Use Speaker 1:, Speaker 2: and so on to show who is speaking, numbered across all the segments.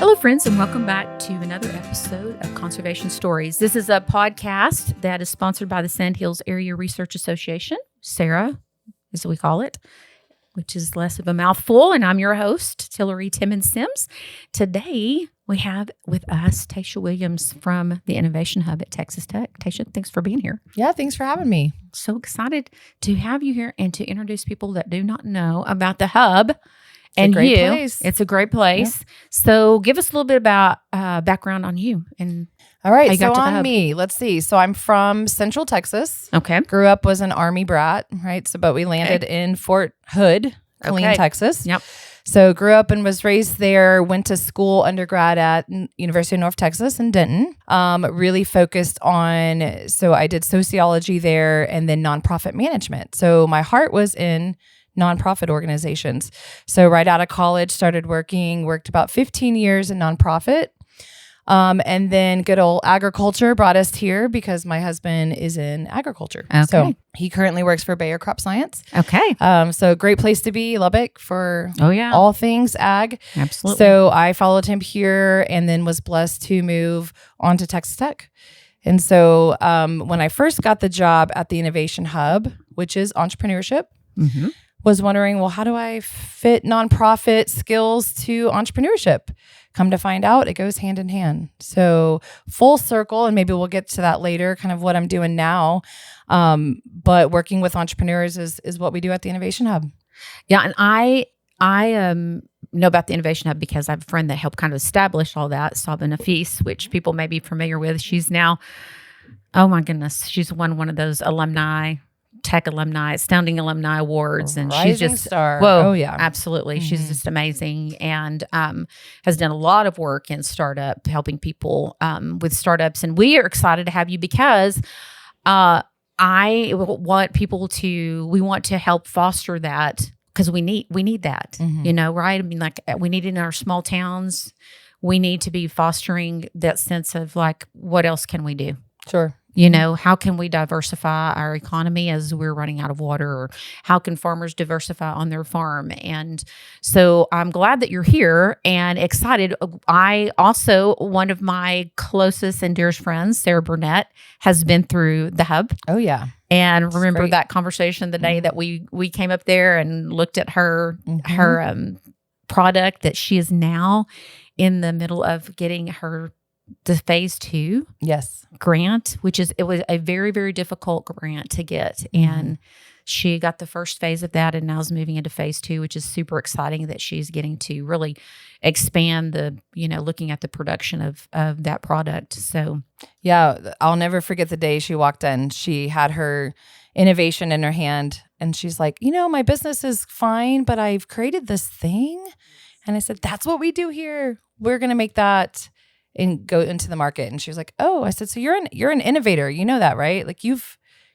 Speaker 1: Hello, friends, and welcome back to another episode of Conservation Stories. This is a podcast that is sponsored by the Sandhills Area Research Association, SARA, as we call it, which is less of a mouthful. And I'm your host, Tillery Timmons-Sims. Today, we have with us Taysha Williams from the Innovation Hub at Texas Tech. Taysha, thanks for being here.
Speaker 2: Yeah, thanks for having me.
Speaker 1: So excited to have you here and to introduce people that do not know about the Hub.
Speaker 2: It's a great place.
Speaker 1: It's a great place. Yep. So give us a little bit about background on you. And
Speaker 2: all right, so on me, let's see. So I'm from Central Texas.
Speaker 1: Okay.
Speaker 2: Grew up, was an Army brat, right? So, but we landed in Fort Hood, Killeen, Texas.
Speaker 1: Yep.
Speaker 2: So grew up and was raised there, went to school, undergrad at University of North Texas in Denton. Really focused on, so I did sociology there and then nonprofit management. So my heart was in nonprofit organizations. So right out of college, started worked about 15 years in nonprofit. And then good old agriculture brought us here because my husband is in agriculture.
Speaker 1: Okay.
Speaker 2: So he currently works for Bayer Crop Science.
Speaker 1: Okay.
Speaker 2: So great place to be, Lubbock, for all things ag.
Speaker 1: Absolutely.
Speaker 2: So I followed him here and then was blessed to move on to Texas Tech. And so when I first got the job at the Innovation Hub, which is entrepreneurship, was wondering, well, how do I fit nonprofit skills to entrepreneurship? Come to find out, it goes hand in hand. So full circle, and maybe we'll get to that later, kind of what I'm doing now. But working with entrepreneurs is what we do at the Innovation Hub.
Speaker 1: Yeah, and I know about the Innovation Hub because I have a friend that helped kind of establish all that, Sabah Nafis, which people may be familiar with. She's now, oh my goodness, she's won one of those Tech alumni, Astounding Alumni Awards, and
Speaker 2: Rising
Speaker 1: she's just
Speaker 2: star.
Speaker 1: Whoa,
Speaker 2: oh yeah,
Speaker 1: absolutely. She's just amazing, and has done a lot of work in startup, helping people with startups. And we are excited to have you because we want to help foster that because we need that, right? I mean, like we need it in our small towns. We need to be fostering that sense of like, what else can we do?
Speaker 2: Sure.
Speaker 1: How can we diversify our economy as we're running out of water, or how can farmers diversify on their farm? And so I'm glad that you're here and excited. I also, one of my closest and dearest friends, Sarah Burnett, has been through the Hub.
Speaker 2: Oh yeah.
Speaker 1: And remember that conversation the day that we came up there and looked at her product that she is now in the middle of getting the phase 2 grant, it was a very, very difficult grant to get. And she got the first phase of that and now is moving into phase 2, which is super exciting that she's getting to really expand looking at the production of that product. So
Speaker 2: yeah, I'll never forget the day she walked in. She had her innovation in her hand and she's like, my business is fine, but I've created this thing. And I said, that's what we do here. We're going to make that and go into the market. And she was like, oh, I said, so you're an innovator. You know that, right? Like you're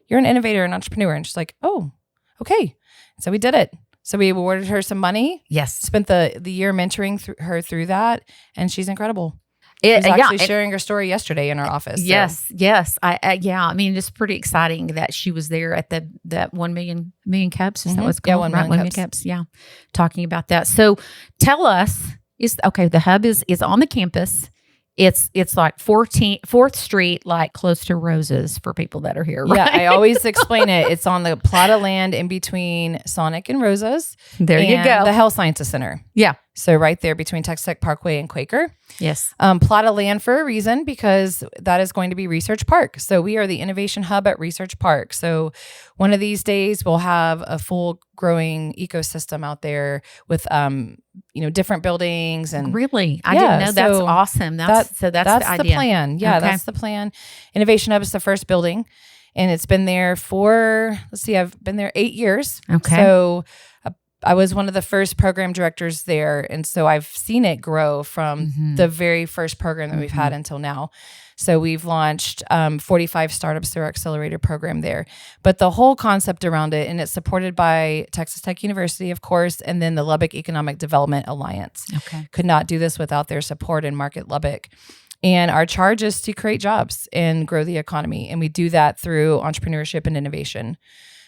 Speaker 2: an innovator, an entrepreneur. And she's like, oh, okay. So we did it. So we awarded her some money.
Speaker 1: Yes.
Speaker 2: Spent the year mentoring her through that. And she's incredible. She was actually sharing her story yesterday in our office.
Speaker 1: Yes. I mean, it's pretty exciting that she was there at that 1 million cups. Is that what's called?
Speaker 2: Yeah, 1 million
Speaker 1: cups. Yeah. Talking about that. So tell us, the Hub is on the campus. It's like 4th Street, like close to Roses for people that are here, right?
Speaker 2: Yeah, I always explain it. It's on the plot of land in between Sonic and Roses.
Speaker 1: There you go.
Speaker 2: The Health Sciences Center.
Speaker 1: Yeah.
Speaker 2: So right there between Texas Tech Parkway and Quaker.
Speaker 1: Yes.
Speaker 2: Plot of land for a reason because that is going to be Research Park. So we are the Innovation Hub at Research Park. So one of these days we'll have a full growing ecosystem out there with different buildings and
Speaker 1: really I didn't know. That's awesome. That's the idea.
Speaker 2: The plan. Yeah, that's the plan. Innovation Hub is the first building and it's been there I've been there 8 years.
Speaker 1: Okay.
Speaker 2: So I was one of the first program directors there. And so I've seen it grow from the very first program that we've had until now. So we've launched 45 startups through our accelerator program there. But the whole concept around it, and it's supported by Texas Tech University, of course, and then the Lubbock Economic Development Alliance.
Speaker 1: Okay.
Speaker 2: Could not do this without their support in Market Lubbock. And our charge is to create jobs and grow the economy. And we do that through entrepreneurship and innovation.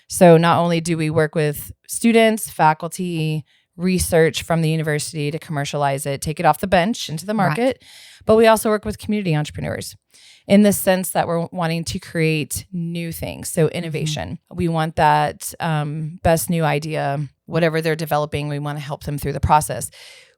Speaker 2: So not only do we work with students, faculty, research from the university to commercialize it, take it off the bench into the market. But we also work with community entrepreneurs in the sense that we're wanting to create new things. So innovation. We want that best new idea, whatever they're developing, we want to help them through the process.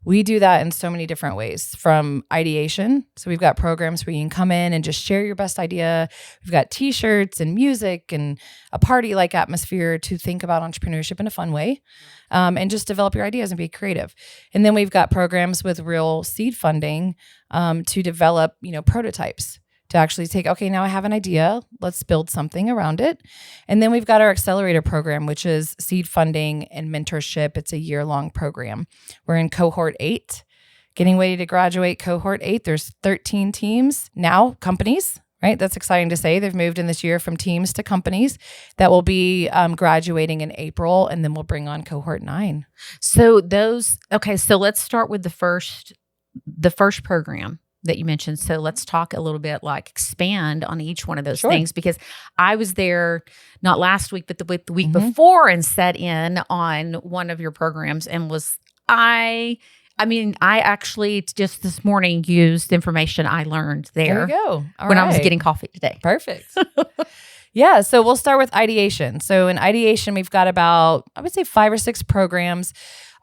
Speaker 2: We do that in so many different ways, from ideation. So we've got programs where you can come in and just share your best idea. We've got t-shirts and music and a party-like atmosphere to think about entrepreneurship in a fun way, and just develop your ideas and be creative. And then we've got programs with real seed funding to develop, prototypes. To actually take, okay, now I have an idea, let's build something around it. And then we've got our accelerator program, which is seed funding and mentorship. It's a year-long program. We're in cohort 8, getting ready to graduate cohort 8. There's 13 teams now, companies, right? That's exciting to say. They've moved in this year from teams to companies that will be graduating in April, and then we'll bring on cohort 9.
Speaker 1: So so let's start with the first program that you mentioned. So let's talk a little bit, expand on each one of those things, because I was there not last week, but the week before, and sat in on one of your programs, and I actually just this morning used information I learned there.
Speaker 2: There you go.
Speaker 1: I was getting coffee today.
Speaker 2: Perfect. Yeah. So we'll start with ideation. So in ideation, we've got about, I would say 5 or 6 programs.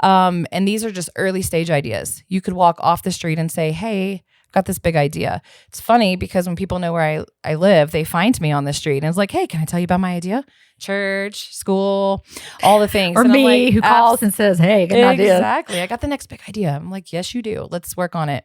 Speaker 2: And these are just early stage ideas. You could walk off the street and say, hey, got this big idea. It's funny because when people know where I live, they find me on the street and it's like, hey, can I tell you about my idea? Church, school, all the things.
Speaker 1: Or
Speaker 2: and
Speaker 1: me who calls and says, hey, good idea.
Speaker 2: Exactly. I got the next big idea. I'm like, yes, you do. Let's work on it.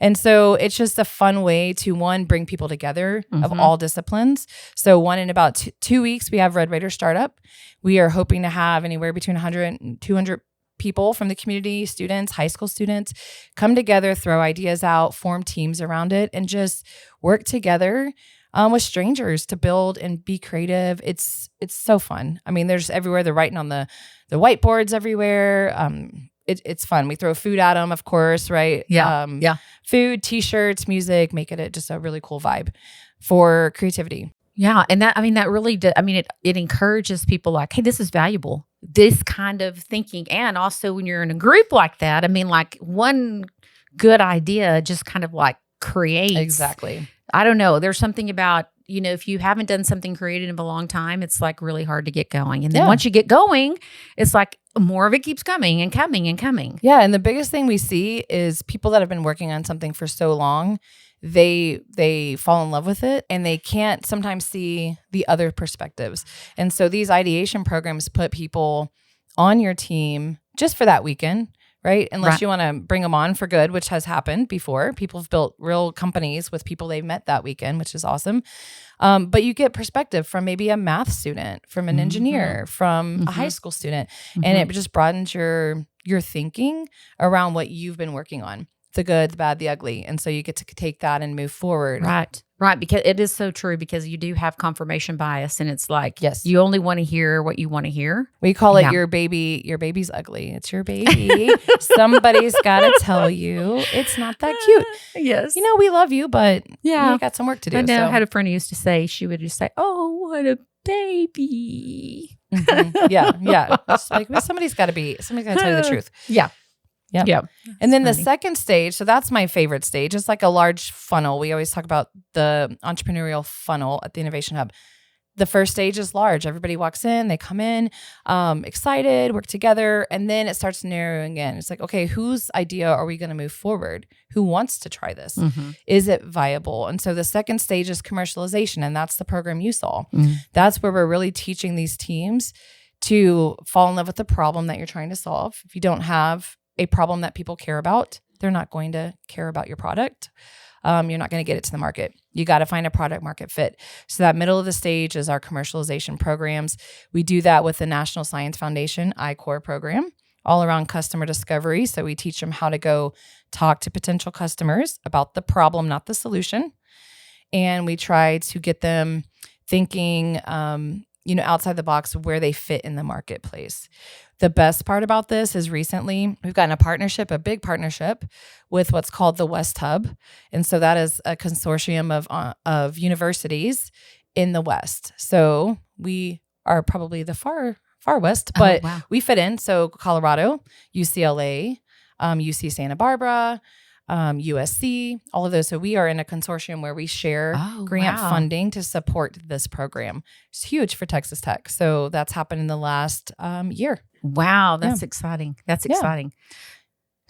Speaker 2: And so it's just a fun way to, one, bring people together of all disciplines. So in about 2 weeks, we have Red Raider Startup. We are hoping to have anywhere between 100 and 200 people from the community, students, high school students, come together, throw ideas out, form teams around it, and just work together with strangers to build and be creative. It's so fun. I mean, there's everywhere. They're writing on the whiteboards everywhere. It's fun. We throw food at them, of course, right?
Speaker 1: Yeah.
Speaker 2: Food, t-shirts, music, make it just a really cool vibe for creativity.
Speaker 1: Yeah. And that really did. It encourages people like, hey, this is valuable. This kind of thinking. And also when you're in a group like that, one good idea just kind of creates.
Speaker 2: Exactly.
Speaker 1: I don't know. There's something about, if you haven't done something creative in a long time, it's really hard to get going. And then once you get going, it's more of it keeps coming and coming and coming.
Speaker 2: Yeah. And the biggest thing we see is people that have been working on something for so long, they fall in love with it and they can't sometimes see the other perspectives. And so these ideation programs put people on your team just for that weekend, right? Unless you want to bring them on for good, which has happened before. People have built real companies with people they've met that weekend, which is awesome. But you get perspective from maybe a math student, from an engineer, from a high school student, and it just broadens your thinking around what you've been working on. The good, the bad, the ugly. And so you get to take that and move forward.
Speaker 1: Right. Because it is so true, because you do have confirmation bias, and it's
Speaker 2: yes,
Speaker 1: you only want to hear what you want to hear.
Speaker 2: We call it your baby's ugly. It's your baby. Somebody's got to tell you it's not that cute.
Speaker 1: Yes.
Speaker 2: We love you, but you got some work to do.
Speaker 1: I know. I had a friend who used to say, she would just say, oh, what a baby.
Speaker 2: Yeah. It's somebody's got to tell you the truth.
Speaker 1: Yeah.
Speaker 2: And then the second stage, so that's my favorite stage. It's like a large funnel. We always talk about the entrepreneurial funnel at the Innovation Hub. The first stage is large. Everybody walks in, they come in, excited, work together, and then it starts narrowing in. It's like, okay, whose idea are we going to move forward? Who wants to try this? Is it viable? And so the second stage is commercialization, and that's the program you saw. That's where we're really teaching these teams to fall in love with the problem that you're trying to solve. If you don't have a problem that people care about, they're not going to care about your product. You're not going to get it to the market. You got to find a product market fit. So that middle of the stage is our commercialization programs. We do that with the National Science Foundation I-Core program, all around customer discovery. So we teach them how to go talk to potential customers about the problem, not the solution. And we try to get them thinking, outside the box where they fit in the marketplace. The best part about this is recently we've gotten a big partnership with what's called the West Hub. And so that is a consortium of universities in the West. So we are probably the far west, but we fit in. So Colorado, UCLA, UC Santa Barbara, USC, all of those. So we are in a consortium where we share grant funding to support this program. It's huge for Texas Tech. So that's happened in the last year.
Speaker 1: Wow. That's exciting. That's exciting.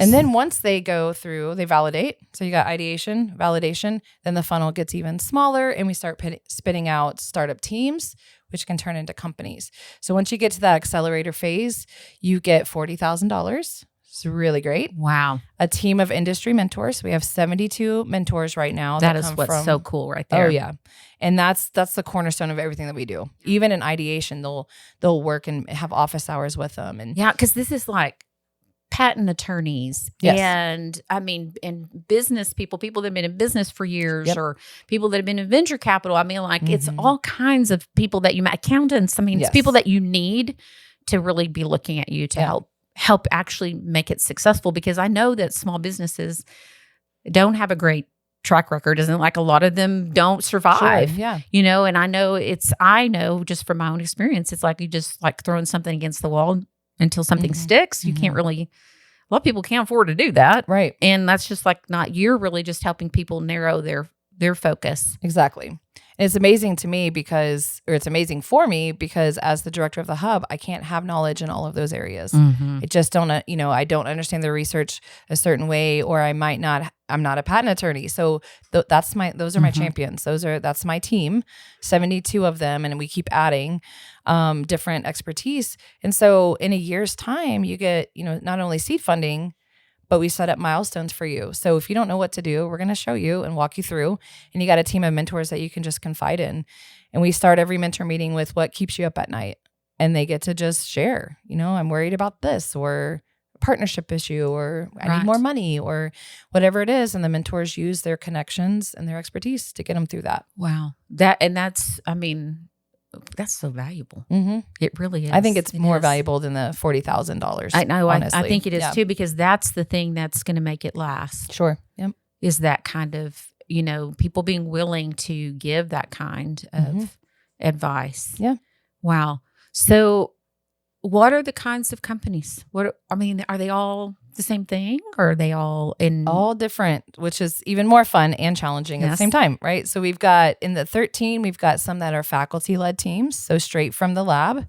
Speaker 2: And then once they go through, they validate. So you got ideation, validation, then the funnel gets even smaller and we start spitting out startup teams, which can turn into companies. So once you get to that accelerator phase, you get $40,000. It's really great.
Speaker 1: Wow.
Speaker 2: A team of industry mentors. We have 72 mentors right now.
Speaker 1: That is what's so cool right there.
Speaker 2: Oh yeah. And that's the cornerstone of everything that we do. Even in ideation, they'll work and have office hours with them. And
Speaker 1: yeah, because this is like patent attorneys and and business people that have been in business for years or people that have been in venture capital. I mean, like it's all kinds of people that accountants. I mean, it's people that you need to really be looking at you to help actually make it successful, because I know that small businesses don't have a great track record. Isn't like a lot of them don't survive.
Speaker 2: Sure,
Speaker 1: and I know just from my own experience, it's like you just like throwing something against the wall until something sticks. You can't really, a lot of people can't afford to do that.
Speaker 2: Right.
Speaker 1: And that's just like you're really just helping people narrow their focus.
Speaker 2: Exactly. And it's amazing to me it's amazing for me because as the director of the hub, I can't have knowledge in all of those areas. I just don't, I don't understand the research a certain way, or I'm not a patent attorney. So those are my champions. That's my team, 72 of them. And we keep adding different expertise. And so in a year's time, you get, not only seed funding, but we set up milestones for you. So if you don't know what to do, we're going to show you and walk you through. And you got a team of mentors that you can just confide in. And we start every mentor meeting with what keeps you up at night. And they get to just share, I'm worried about this, or a partnership issue, or I need more money, or whatever it is. And the mentors use their connections and their expertise to get them through that.
Speaker 1: Wow. That's so valuable. It really is.
Speaker 2: I think it's more valuable than the $40,000.
Speaker 1: I know. I think it is too, because that's the thing that's going to make it last.
Speaker 2: Sure. Yep.
Speaker 1: Is that kind of, people being willing to give that kind of advice.
Speaker 2: Yeah.
Speaker 1: Wow. So what are the kinds of companies? Are they all the same thing, or are they all
Speaker 2: different, which is even more fun and challenging at the same time, right? So we've got in the 13, we've got some that are faculty-led teams, so straight from the lab,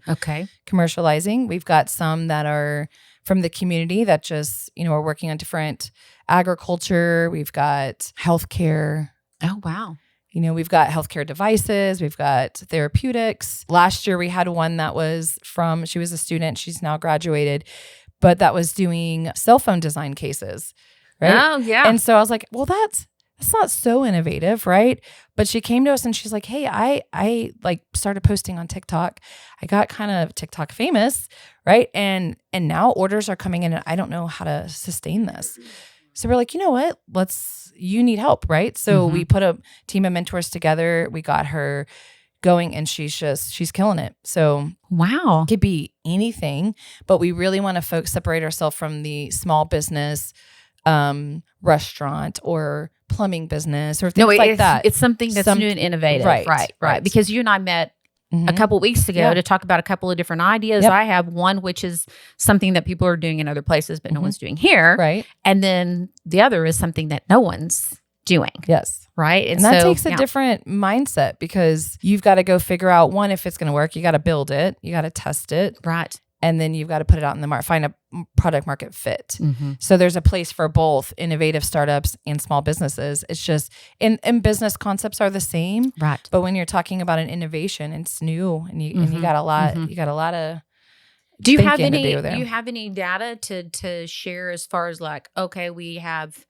Speaker 2: commercializing. We've got some that are from the community that just, are working on different agriculture. We've got healthcare.
Speaker 1: Oh, wow.
Speaker 2: We've got healthcare devices, we've got therapeutics. Last year we had one that was she was a student, she's now graduated, but that was doing cell phone design cases, right?
Speaker 1: Oh, yeah.
Speaker 2: And so I was like, well, that's not so innovative, right? But she came to us and she's like, hey, I like started posting on TikTok. I got kind of TikTok famous, right? And now orders are coming in and I don't know how to sustain this. So we're like, you know what? You need help, right? So we put a team of mentors together. We got her going and she's killing it. So
Speaker 1: wow.
Speaker 2: It could be anything, but we really want to separate ourselves from the small business, restaurant or plumbing business or things like that.
Speaker 1: It's something that's new and innovative. Right. Because you and I met a couple of weeks ago to talk about a couple of different ideas. I have one, which is something that people are doing in other places, but no one's doing here.
Speaker 2: Right.
Speaker 1: And then the other is something that no one's doing.
Speaker 2: Yes.
Speaker 1: Right.
Speaker 2: And that takes a different mindset, because you've got to go figure out, one, if it's going to work, you got to build it, you got to test it.
Speaker 1: Right.
Speaker 2: And then you've got to put it out in the market, find a product market fit. So there's a place for both innovative startups and small businesses. It's just, and business concepts are the same.
Speaker 1: Right.
Speaker 2: But when you're talking about an innovation, it's new and you got a lot, you got a lot of
Speaker 1: do you have any data to share as far as like, okay, we have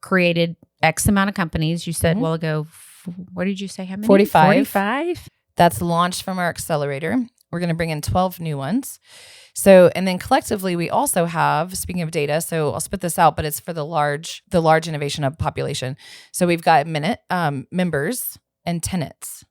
Speaker 1: created X amount of companies. You said a while ago, what did you say? How many?
Speaker 2: 45. That's launched from our accelerator. We're going to bring in 12 new ones. So, and then collectively, we also have, speaking of data, so I'll spit this out, but it's for the large innovation hub population. So we've got members and tenants.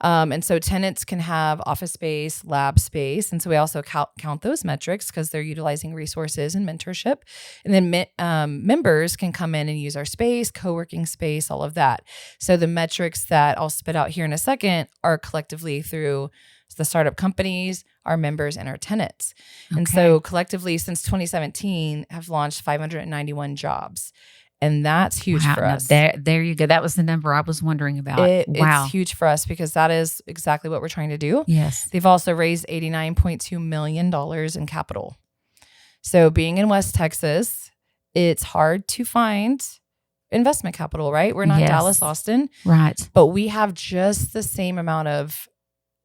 Speaker 2: And so tenants can have office space, lab space. And so we also count those metrics because they're utilizing resources and mentorship. And then members can come in and use our space, co-working space, all of that. So the metrics that I'll spit out here in a second are collectively through the startup companies, our members, and our tenants. Okay. And so collectively since 2017 have launched 591 jobs. And that's huge for us.
Speaker 1: There you go. That was the number I was wondering about. Wow.
Speaker 2: It's huge for us because that is exactly what we're trying to do.
Speaker 1: Yes.
Speaker 2: They've also raised $89.2 million in capital. So being in West Texas, it's hard to find investment capital, right? We're not Dallas, Austin.
Speaker 1: Right.
Speaker 2: But we have just the same amount of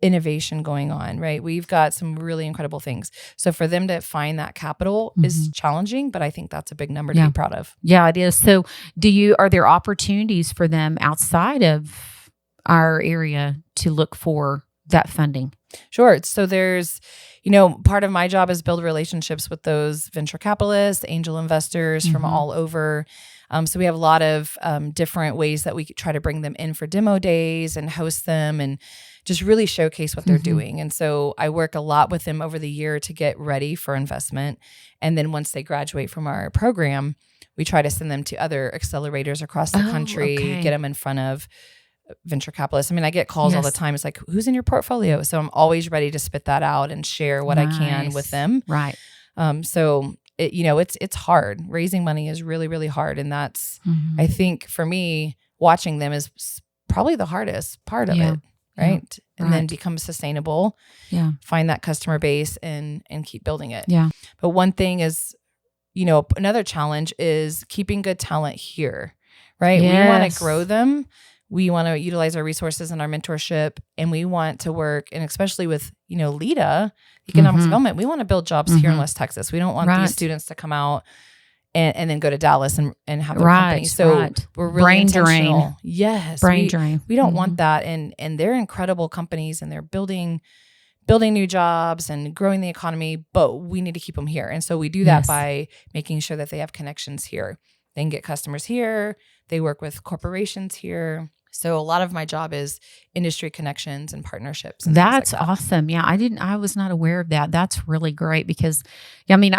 Speaker 2: innovation going on, right? We've got some really incredible things. So for them to find that capital is challenging, but I think that's a big number to be proud of.
Speaker 1: Yeah, it is. So are there opportunities for them outside of our area to look for that funding?
Speaker 2: Sure. So there's, part of my job is build relationships with those venture capitalists, angel investors from all over. So we have a lot of different ways that we try to bring them in for demo days and host them and just really showcase what they're doing. And so I work a lot with them over the year to get ready for investment. And then once they graduate from our program, we try to send them to other accelerators across the country, get them in front of venture capitalists. I mean, I get calls all the time. It's like, who's in your portfolio? So I'm always ready to spit that out and share what I can with them.
Speaker 1: Right.
Speaker 2: So it's hard. Raising money is really, really hard. And that's, I think for me, watching them is probably the hardest part of it. Right. And then become sustainable.
Speaker 1: Yeah.
Speaker 2: Find that customer base and keep building it.
Speaker 1: Yeah.
Speaker 2: But one thing is, another challenge is keeping good talent here. Right.
Speaker 1: Yes.
Speaker 2: We want to grow them. We want to utilize our resources and our mentorship, and we want to work, and especially with, LEDA, economic development, we want to build jobs here in West Texas. We don't want these students to come out and then go to Dallas and have their company. So we're really
Speaker 1: brain
Speaker 2: intentional.
Speaker 1: drain.
Speaker 2: Yes.
Speaker 1: Brain drain.
Speaker 2: We don't want that. And they're incredible companies and they're building new jobs and growing the economy, but we need to keep them here. And so we do that by making sure that they have connections here. They can get customers here. They work with corporations here. So a lot of my job is industry connections and partnerships. And
Speaker 1: that's
Speaker 2: like that.
Speaker 1: Awesome. Yeah, I was not aware of that. That's really great because, I mean,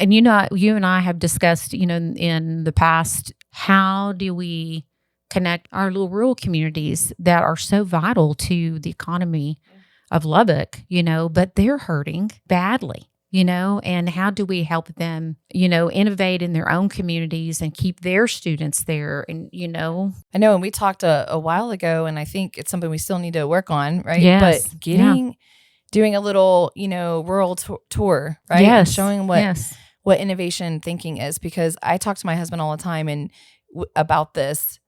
Speaker 1: you and I have discussed, in the past, how do we connect our little rural communities that are so vital to the economy of Lubbock, but they're hurting badly. And how do we help them, innovate in their own communities and keep their students there? And,
Speaker 2: I know, and we talked a while ago, and I think it's something we still need to work on, right?
Speaker 1: Yes.
Speaker 2: But doing a little, rural tour, right?
Speaker 1: Yes.
Speaker 2: And showing what innovation thinking is, because I talk to my husband all the time and about this.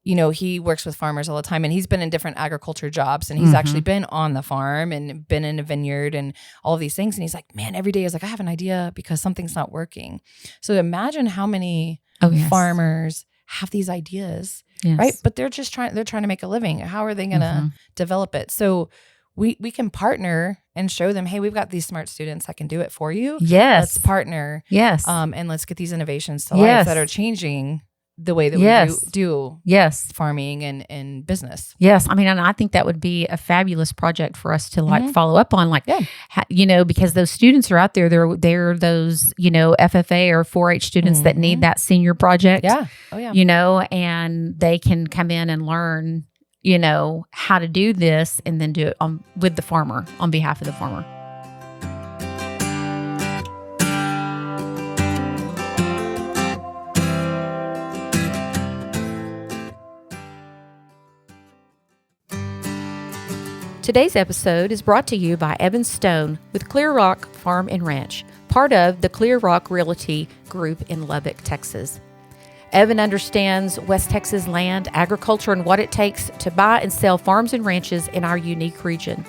Speaker 2: He works with farmers all the time, and he's been in different agriculture jobs, and he's actually been on the farm and been in a vineyard and all of these things. And he's like, man, every day is like, I have an idea because something's not working. So imagine how many farmers have these ideas, right? But they're trying to make a living. How are they going to develop it? So we can partner and show them, hey, we've got these smart students that can do it for you.
Speaker 1: Yes.
Speaker 2: Let's partner.
Speaker 1: Yes.
Speaker 2: And let's get these innovations to life that are changing the way that we do farming and business.
Speaker 1: Yes. I mean, and I think that would be a fabulous project for us to follow up on, because those students are out there, they're those, FFA or 4-H students that need that senior project.
Speaker 2: Yeah. Oh yeah.
Speaker 1: And they can come in and learn, how to do this and then do it with the farmer, on behalf of the farmer. Today's episode is brought to you by Evan Stone with Clear Rock Farm and Ranch, part of the Clear Rock Realty Group in Lubbock, Texas. Evan understands West Texas land, agriculture, and what it takes to buy and sell farms and ranches in our unique region.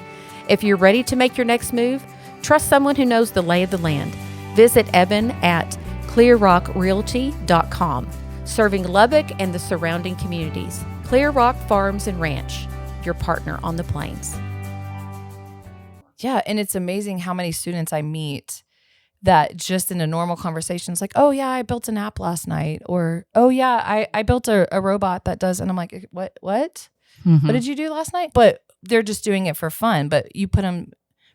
Speaker 1: If you're ready to make your next move, trust someone who knows the lay of the land. Visit Evan at clearrockrealty.com, serving Lubbock and the surrounding communities. Clear Rock Farms and Ranch, your partner on the plains.
Speaker 2: Yeah, and it's amazing how many students I meet that just in a normal conversation is like, oh yeah, I built an app last night, or oh yeah, I built a robot that does, and I'm like, what? What did you do last night? But they're just doing it for fun, but you put them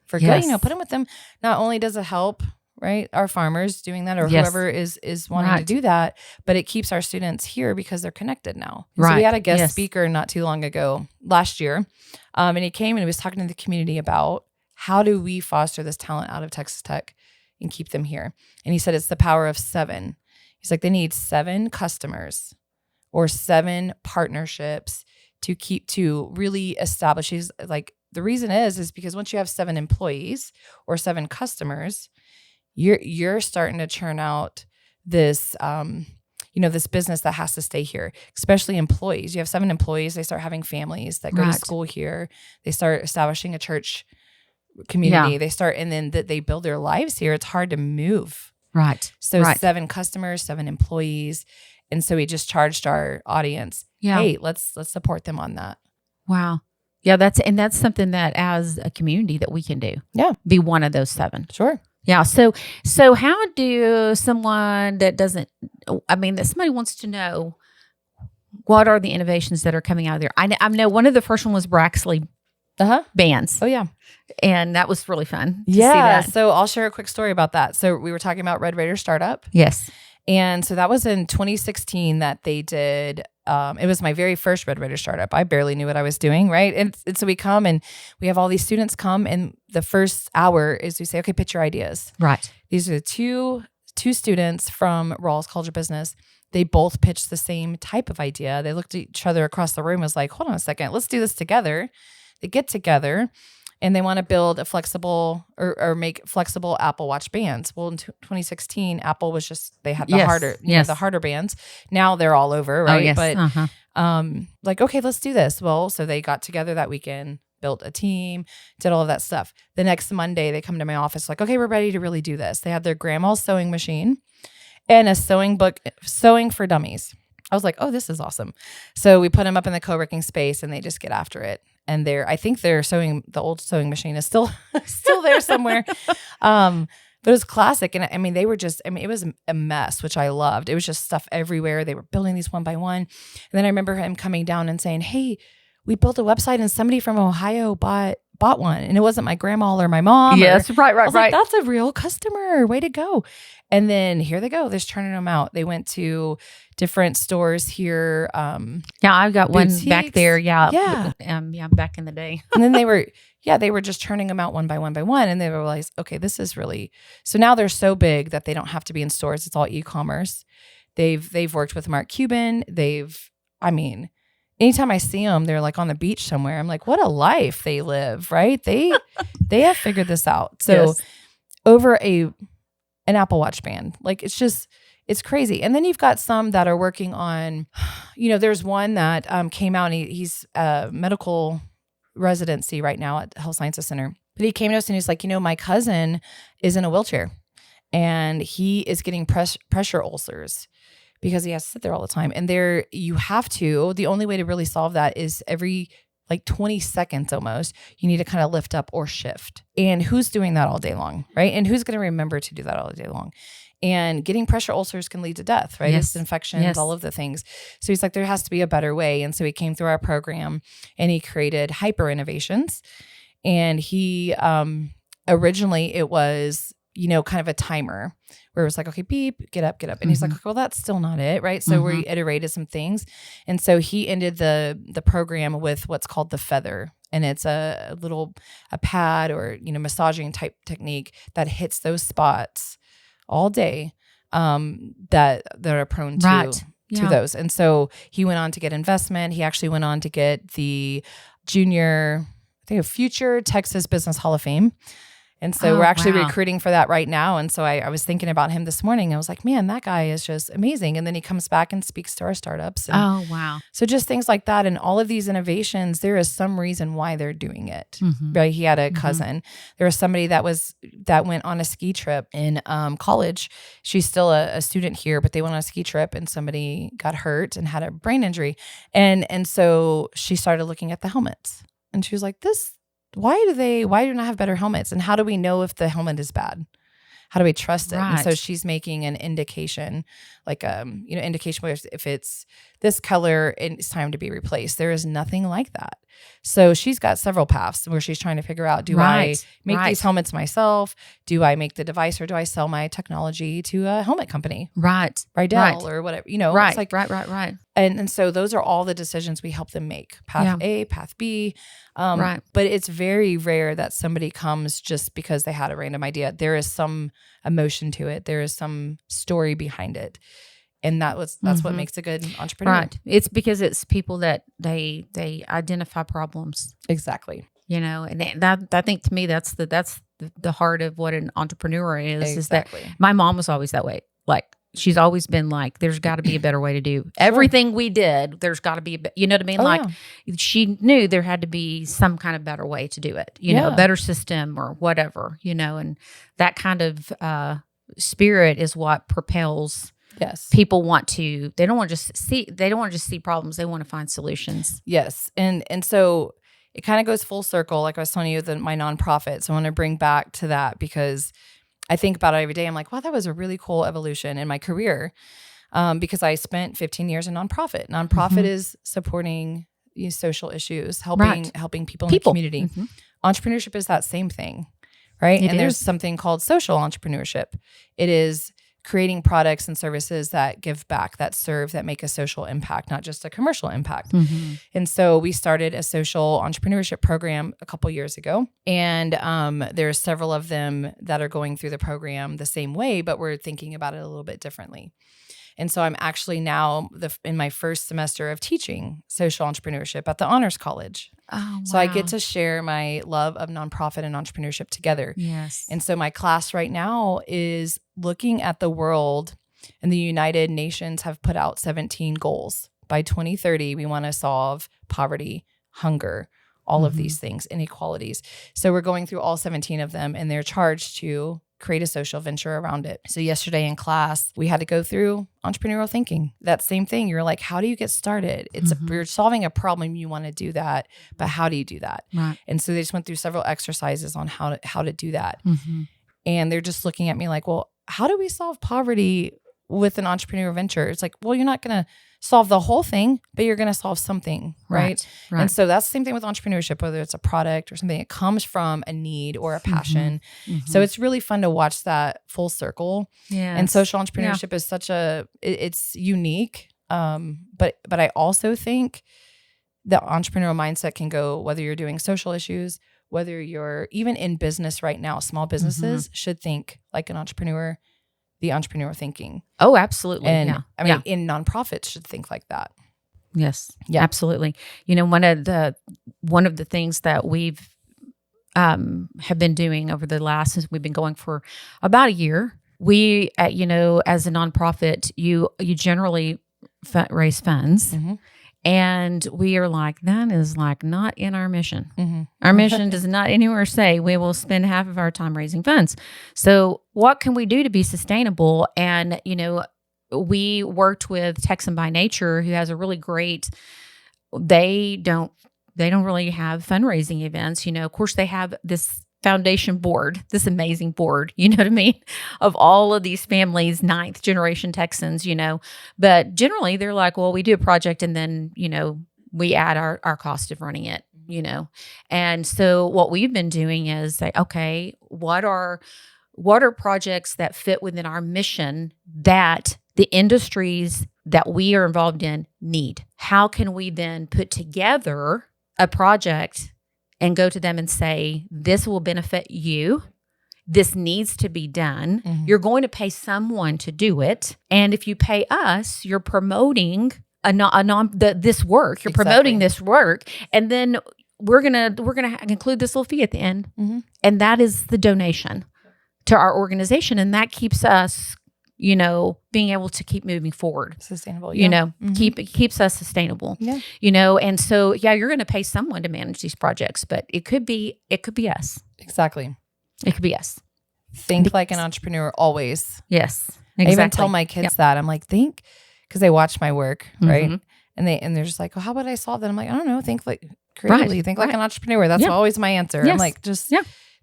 Speaker 2: for good, put them with them. Not only does it help, right, our farmers doing that, or whoever is wanting to do that, but it keeps our students here because they're connected now. So we had a guest speaker not too long ago, last year, and he came and he was talking to the community about how do we foster this talent out of Texas Tech and keep them here. And he said it's the power of 7. He's like, they need 7 customers or 7 partnerships to really establish. He's like, the reason is because once you have 7 employees or 7 customers, you're starting to churn out this, this business that has to stay here, especially employees. You have 7 employees. They start having families that go to school here. They start establishing a church community. They start, and then they build their lives here. It's hard to move.
Speaker 1: Right.
Speaker 2: So 7 customers, 7 employees. And so we just charged our audience, hey, let's support them on that.
Speaker 1: Wow. Yeah, that's something that as a community that we can do.
Speaker 2: Yeah.
Speaker 1: Be one of those 7.
Speaker 2: Sure.
Speaker 1: Yeah. So how do someone that somebody wants to know, what are the innovations that are coming out of there? I know one of the first one was Braxley bands.
Speaker 2: Oh, yeah.
Speaker 1: And that was really fun to see
Speaker 2: Yeah.
Speaker 1: that.
Speaker 2: So I'll share a quick story about that. So we were talking about Red Raider Startup.
Speaker 1: Yes.
Speaker 2: And so that was in 2016 that they did. It was my very first Red Raider Startup. I barely knew what I was doing, right? And so we come and we have all these students come, and the first hour is we say, okay, pitch your ideas.
Speaker 1: Right.
Speaker 2: These are the two students from Rawls College of Business. They both pitched the same type of idea. They looked at each other across the room, was like, hold on a second, let's do this together. They get together and they want to build a flexible or make flexible Apple Watch bands. Well, in 2016, Apple was just, they had the harder bands. Now they're all over, right?
Speaker 1: Oh, yes.
Speaker 2: But okay, let's do this. Well, so they got together that weekend, built a team, did all of that stuff. The next Monday, they come to my office like, okay, we're ready to really do this. They had their grandma's sewing machine and a sewing book, Sewing for Dummies. I was like, oh, this is awesome. So we put them up in the co-working space and they just get after it. And I think their the old sewing machine is still there somewhere. But it was classic. And I mean, they were just, it was a mess, which I loved. It was just stuff everywhere. They were building these one by one. And then I remember him coming down and saying, hey, we built a website and somebody from Ohio bought one. And it wasn't my grandma or my mom.
Speaker 1: Yes, right.
Speaker 2: Like, that's a real customer. Way to go. And then here they go. They're just turning them out. They went to different stores here.
Speaker 1: I've got
Speaker 2: boutiques.
Speaker 1: one back there. Yeah. Back in the day.
Speaker 2: And then they were just turning them out one by one by one. And they realized, okay, this is really, so now they're so big that they don't have to be in stores. It's all e-commerce. They've worked with Mark Cuban. Anytime I see them, they're like on the beach somewhere. I'm like, what a life they live, right? They have figured this out. So over an Apple Watch band, like it's crazy. And then you've got some that are working on, there's one that came out and he's a medical residency right now at Health Sciences Center. But he came to us and he's like, my cousin is in a wheelchair and he is getting pressure ulcers because he has to sit there all the time. And the only way to really solve that is every 20 seconds almost, you need to kind of lift up or shift. And who's doing that all day long, right? And who's going to remember to do that all day long? And getting pressure ulcers can lead to death, right? It's infections, all of the things. So he's like, there has to be a better way. And so he came through our program and he created Hyper Innovations. And he, originally it was, kind of a timer where it was like, okay, beep, get up. And he's like, okay, well, that's still not it, right? So we iterated some things. And so he ended the program with what's called the Feather. And it's a pad or, massaging type technique that hits those spots all day that are prone to those. And so he went on to get investment. He actually went on to get the Future Texas Business Hall of Fame. And so we're actually recruiting for that right now. And so I was thinking about him this morning. I was like, man, that guy is just amazing. And then he comes back and speaks to our startups. And so just things like that. And all of these innovations, there is some reason why they're doing it. Right? He had a cousin. There was somebody that went on a ski trip in college. She's still a student here, but they went on a ski trip and somebody got hurt and had a brain injury. And so she started looking at the helmets. And she was like, why do not have better helmets? And how do we know if the helmet is bad? How do we trust it? Right. And so she's making an indication, like indication where if it's this color and it's time to be replaced. There is nothing like that. So she's got several paths where she's trying to figure out, do I make these helmets myself? Do I make the device, or do I sell my technology to a helmet company?
Speaker 1: Right.
Speaker 2: Rydell or whatever,
Speaker 1: Right.
Speaker 2: It's like,
Speaker 1: right.
Speaker 2: And so those are all the decisions we help them make. Path A, path B. But it's very rare that somebody comes just because they had a random idea. There is some emotion to it. There is some story behind it. And that's what makes a good entrepreneur.
Speaker 1: Right. It's because it's people that they identify problems.
Speaker 2: Exactly.
Speaker 1: And that, I think to me, that's the heart of what an entrepreneur is.
Speaker 2: Exactly.
Speaker 1: Is that my mom was always that way. Like, she's always been like, there's got to be a better way to do everything we did. There's got to be, you know what I mean? She knew there had to be some kind of better way to do it, a better system or whatever, and that kind of spirit is what propels.
Speaker 2: Yes.
Speaker 1: People they don't want to just see problems. They want to find solutions.
Speaker 2: Yes. And so it kind of goes full circle. Like I was telling you, my nonprofit. So I want to bring back to that because I think about it every day. I'm like, wow, that was a really cool evolution in my career, because I spent 15 years in nonprofit. Nonprofit is supporting social issues, helping people in the community. Mm-hmm. Entrepreneurship is that same thing, right? There's something called social entrepreneurship. It is creating products and services that give back, that serve, that make a social impact, not just a commercial impact. Mm-hmm. And so we started a social entrepreneurship program a couple years ago. And there are several of them that are going through the program the same way, but we're thinking about it a little bit differently. And so I'm actually now in my first semester of teaching social entrepreneurship at the Honors College.
Speaker 1: Oh, wow.
Speaker 2: So I get to share my love of nonprofit and entrepreneurship together.
Speaker 1: Yes.
Speaker 2: And so my class right now is looking at the world, and the United Nations have put out 17 goals. By 2030, we want to solve poverty, hunger, all of these things, inequalities. So we're going through all 17 of them, and they're charged to create a social venture around it. So yesterday in class, we had to go through entrepreneurial thinking. That same thing. You're like, how do you get started? It's you're solving a problem. You want to do that, but how do you do that?
Speaker 1: Right.
Speaker 2: And so they just went through several exercises on how to do that. Mm-hmm. And they're just looking at me like, well, how do we solve poverty with an entrepreneurial venture? It's like, well, you're not going to solve the whole thing, but you're going to solve something, right? And so that's the same thing with entrepreneurship, whether it's a product or something. It comes from a need or a passion. Mm-hmm. So it's really fun to watch that full circle. Yeah. And social entrepreneurship is such it's unique. But I also think the entrepreneurial mindset can go, whether you're doing social issues, whether you're even in business right now, small businesses should think like an entrepreneur. The entrepreneur thinking.
Speaker 1: Oh, absolutely.
Speaker 2: And I mean, in nonprofits should think like that.
Speaker 1: Yes. Yeah, absolutely. One of the things that we've have been doing over the last, since we've been going for about a year, we, as a nonprofit, you generally raise funds. Mm-hmm. And we are like, that is like not in our mission. Mm-hmm. Our mission does not anywhere say we will spend half of our time raising funds. So what can we do to be sustainable? And, we worked with Texan by Nature, who has a really great, they don't really have fundraising events. Of course they have this foundation board, this amazing board, you know what I mean, of all of these families, 9th generation Texans, but generally they're like, well, we do a project and then, we add our cost of running it, and so what we've been doing is say, okay, what are projects that fit within our mission that the industries that we are involved in need? How can we then put together a project and go to them and say, this will benefit you. This needs to be done. Mm-hmm. You're going to pay someone to do it. And if you pay us, you're promoting this work. You're promoting this work. And then we're gonna include this little fee at the end. Mm-hmm. And that is the donation to our organization. And that keeps us, being able to keep moving forward.
Speaker 2: Sustainable. Yeah.
Speaker 1: Keeps us sustainable. Yeah. And so, you're going to pay someone to manage these projects, but it could be us.
Speaker 2: Exactly.
Speaker 1: It could be us.
Speaker 2: Think like an entrepreneur always.
Speaker 1: Yes. Exactly.
Speaker 2: I even tell my kids that. I'm like, because they watch my work, right? And they're just like, well, how would I solve that? I'm like, I don't know. Think like creatively. Right. Think like an entrepreneur. That's always my answer. Yes. I'm like, just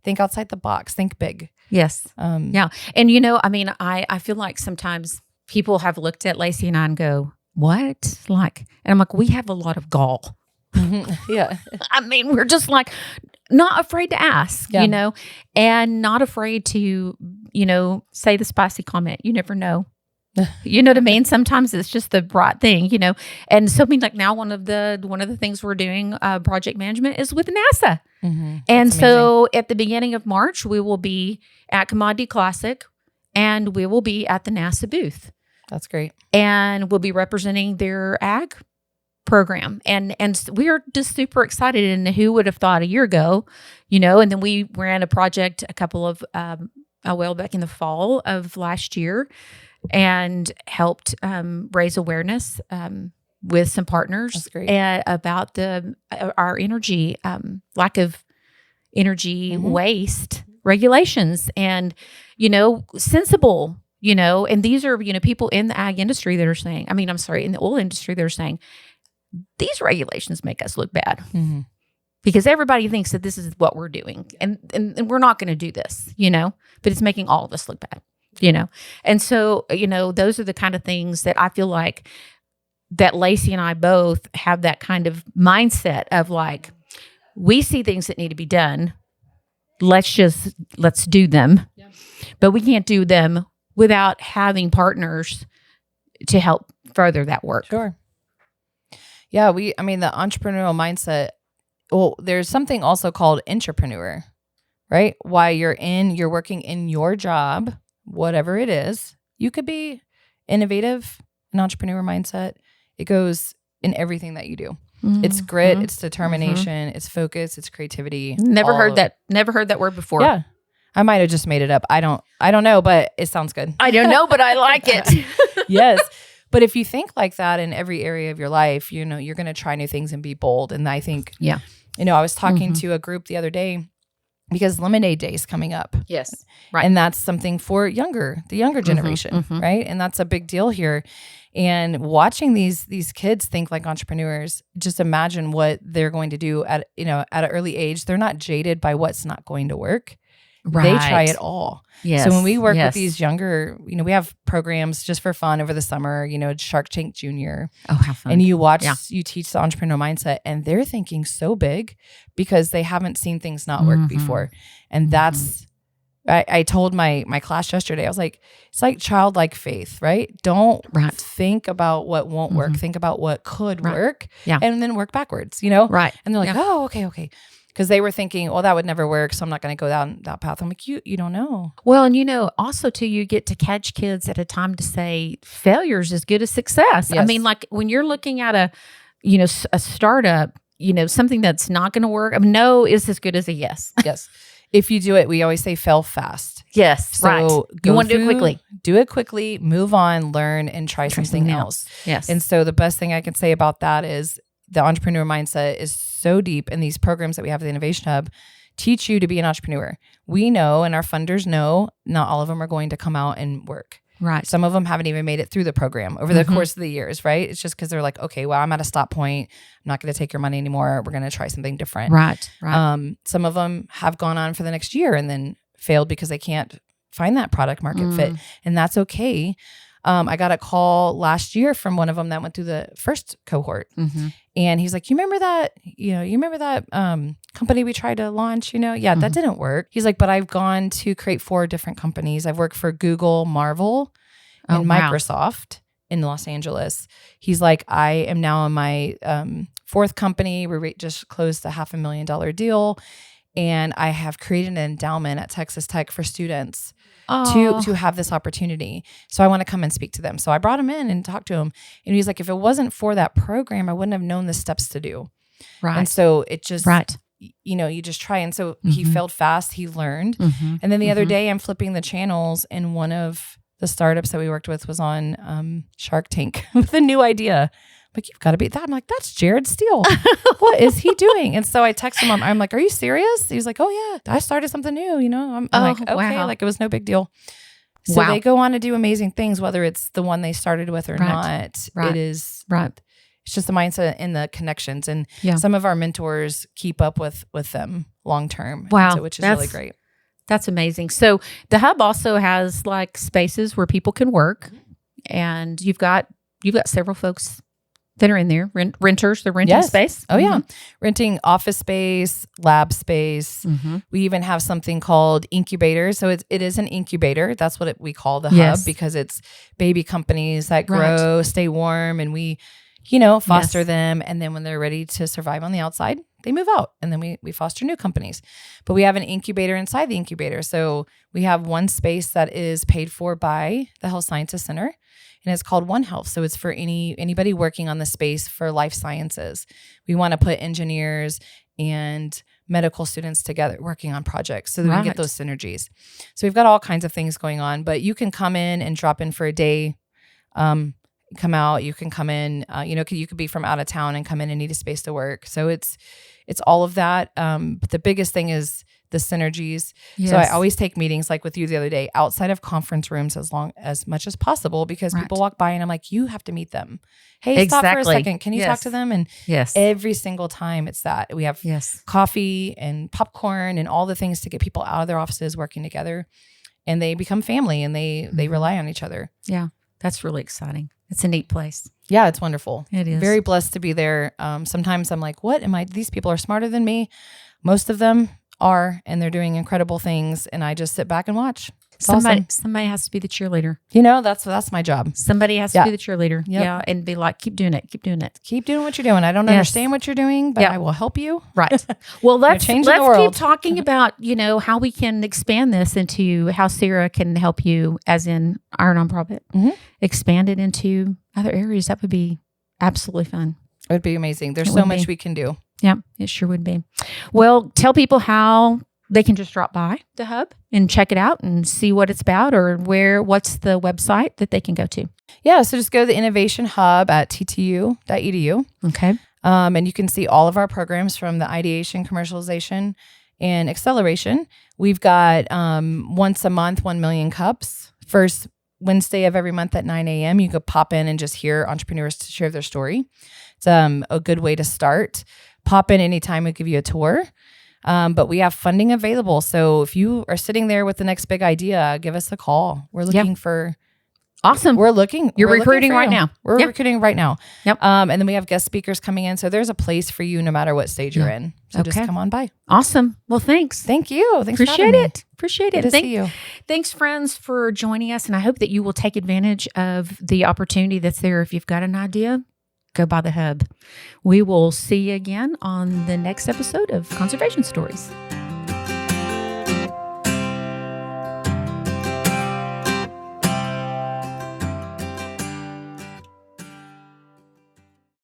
Speaker 2: think outside the box. Think big.
Speaker 1: Yes. And I feel like sometimes people have looked at Lacey and I and go, what? Like, and I'm like, we have a lot of gall.
Speaker 2: Yeah.
Speaker 1: I mean, we're just like not afraid to ask, you know, and not afraid to, you know, say the spicy comment. You never know. You know what I mean? Sometimes it's just the right thing, you know. And something like now, one of the things we're doing, project management, is with NASA. And so at the beginning of March, we will be at Commodity Classic, and we will be at the NASA booth.
Speaker 2: That's great.
Speaker 1: And we'll be representing their ag program. And we are just super excited. And who would have thought a year ago, you know, and then we ran a project a while back in the fall of last year and helped raise awareness with some partners about our energy, lack of energy waste regulations, and, you know, sensible, you know, and these are, you know, people in the ag industry that are saying, in the oil industry, they're saying, these regulations make us look bad because everybody thinks that this is what we're doing. And we're not going to do this, you know, but it's making all of us look bad, you know? And so, you know, those are the kind of things that I feel like that Lacey and I both have that kind of mindset of like, we see things that need to be done. Let's do them, but we can't do them without having partners to help further that work.
Speaker 2: Sure. Yeah, the entrepreneurial mindset, well, there's something also called entrepreneur, right? While you're working in your job, whatever it is, you could be innovative, an entrepreneur mindset. It goes in everything that you do. It's grit, it's determination, it's focus, it's creativity.
Speaker 1: Never heard that word before.
Speaker 2: Yeah. I might have just made it up. I don't know, but it sounds good.
Speaker 1: I don't know, but I like it.
Speaker 2: Yes. But if you think like that in every area of your life, you know, you're going to try new things and be bold. And I think, you know, I was talking to a group the other day because Lemonade Day is coming up.
Speaker 1: Yes. Right.
Speaker 2: And that's something for the younger generation, right? And that's a big deal here. And watching these kids think like entrepreneurs, just imagine what they're going to do at an early age. They're not jaded by what's not going to work. Right. They try it all. Yes. So when we work with these younger, you know, we have programs just for fun over the summer, you know, Shark Tank Junior.
Speaker 1: Oh, how fun.
Speaker 2: And you teach the entrepreneurial mindset, and they're thinking so big because they haven't seen things not work before. And that's, I told my class yesterday, I was like, it's like childlike faith, right? Don't think about what won't work. Think about what could work and then work backwards, you know?
Speaker 1: Right.
Speaker 2: And they're like, oh, okay. Because they were thinking, well, that would never work, so I'm not going to go down that path. I'm like, you don't know.
Speaker 1: Well, and you know, also too, you get to catch kids at a time to say failure is as good as success. Yes. I mean, like when you're looking at a startup, you know, something that's not going to work, no is as good as a yes.
Speaker 2: Yes. If you do it, we always say fail fast.
Speaker 1: Yes.
Speaker 2: So
Speaker 1: you want to do it quickly.
Speaker 2: Do it quickly, move on, learn, and try something else.
Speaker 1: Yes.
Speaker 2: And so the best thing I can say about that is the entrepreneur mindset is so deep, and these programs that we have at the Innovation Hub teach you to be an entrepreneur. We know, and our funders know, not all of them are going to come out and work.
Speaker 1: Right.
Speaker 2: Some of them haven't even made it through the program over the course of the years, right? It's just because they're like, okay, well, I'm at a stop point. I'm not going to take your money anymore. We're going to try something different.
Speaker 1: Right.
Speaker 2: Some of them have gone on for the next year and then failed because they can't find that product market fit. And that's okay. I got a call last year from one of them that went through the first cohort. And he's like, you remember that company we tried to launch, that didn't work. He's like, but I've gone to create 4 different companies. I've worked for Google, Marvel, and Microsoft in Los Angeles. He's like, I am now in my 4th company. We just closed a $500,000 deal. And I have created an endowment at Texas Tech for students to have this opportunity. So I want to come and speak to them. So I brought him in and talked to him. And he's like, if it wasn't for that program, I wouldn't have known the steps to do.
Speaker 1: Right.
Speaker 2: And so it just, you just try. And so he failed fast. He learned. And then the other day I'm flipping the channels, and one of the startups that we worked with was on Shark Tank with a new idea. Like, you've got to be that. I'm like, that's Jared Steele. What is he doing? And so I text him. I'm like, are you serious? He's like, oh yeah, I started something new. I'm like, okay, like it was no big deal. So they go on to do amazing things, whether it's the one they started with or not. It is It's just the mindset and the connections. And some of our mentors keep up with them long term.
Speaker 1: Wow,
Speaker 2: which is really great.
Speaker 1: That's amazing. So the hub also has like spaces where people can work. and you've got several folks that are in there, renters, they're renting space.
Speaker 2: Oh, yeah. Renting office space, lab space. We even have something called incubator. So it is an incubator. That's what we call the hub, because it's baby companies that grow, stay warm, and we, foster them. And then when they're ready to survive on the outside, they move out, and then we foster new companies. But we have an incubator inside the incubator. So we have one space that is paid for by the Health Sciences Center, and it's called One Health. So it's for anybody working on the space for life sciences. We want to put engineers and medical students together working on projects so that we can get those synergies. So we've got all kinds of things going on, but you can come in and drop in for a day, come out, you can come in, you could be from out of town and come in and need a space to work. So it's all of that. But the biggest thing is the synergies. Yes. So I always take meetings like with you the other day outside of conference rooms as much as possible, because people walk by and I'm like, you have to meet them. Hey, stop for a second. Can you talk to them? And every single time it's that. We have coffee and popcorn and all the things to get people out of their offices working together, and they become family, and they rely on each other.
Speaker 1: Yeah. That's really exciting. It's a neat place.
Speaker 2: Yeah, it's wonderful.
Speaker 1: It is.
Speaker 2: Very blessed to be there. Sometimes I'm like, these people are smarter than me. Most of them are, and they're doing incredible things, and I just sit back and watch.
Speaker 1: Somebody has to be the cheerleader.
Speaker 2: That's my job.
Speaker 1: Somebody has to be the cheerleader. Yep. Yeah, and be like, keep doing it. Keep doing it.
Speaker 2: Keep doing what you're doing. I don't understand what you're doing, but I will help you.
Speaker 1: Right. Well, let's keep talking about, how we can expand this into how Sarah can help you, as in our nonprofit, expand it into other areas. That would be absolutely fun.
Speaker 2: It would be amazing. There's so much we can do.
Speaker 1: Yeah, it sure would be. Well, tell people how they can just drop by the hub and check it out and see what it's about, or what's the website that they can go to?
Speaker 2: Yeah, so just go to the Innovation Hub at ttu.edu.
Speaker 1: Okay.
Speaker 2: And you can see all of our programs from the ideation, commercialization, and acceleration. We've got once a month, 1 million cups. First Wednesday of every month at 9 a.m. You could pop in and just hear entrepreneurs to share their story. It's a good way to start. Pop in anytime. We'll give you a tour. But we have funding available. So if you are sitting there with the next big idea, give us a call. We're looking for...
Speaker 1: Awesome.
Speaker 2: You're
Speaker 1: recruiting right now.
Speaker 2: We're recruiting right now.
Speaker 1: Yep.
Speaker 2: And then we have guest speakers coming in. So there's a place for you no matter what stage you're in. So just come on by.
Speaker 1: Awesome. Well, thanks.
Speaker 2: Thank you. Thanks for having me.
Speaker 1: Appreciate it.
Speaker 2: Good to see you.
Speaker 1: Thanks, friends, for joining us. And I hope that you will take advantage of the opportunity that's there. If you've got an idea, go by the hub. We will see you again on the next episode of Conservation Stories.